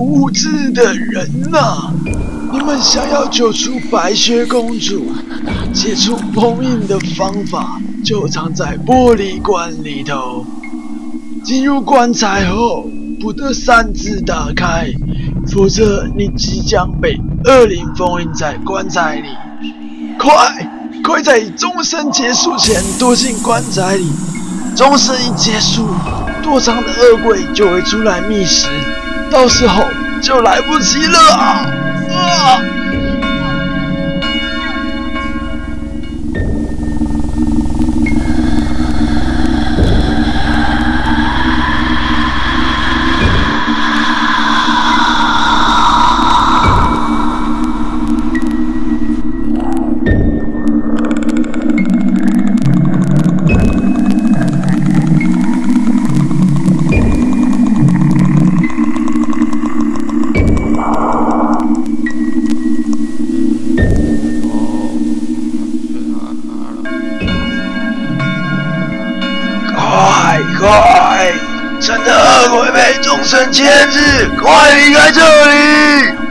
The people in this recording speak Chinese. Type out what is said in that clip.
无知的人呐！你们想要救出白雪公主，解除封印的方法就藏在玻璃棺里头。进入棺材后，不得擅自打开，否则你即将被恶灵封印在棺材里。快在钟声结束前躲进棺材里！钟声一结束，躲藏的恶鬼就会出来觅食，到时候就来不及了啊！快！趁着恶鬼被钟声牵制，快离开这里！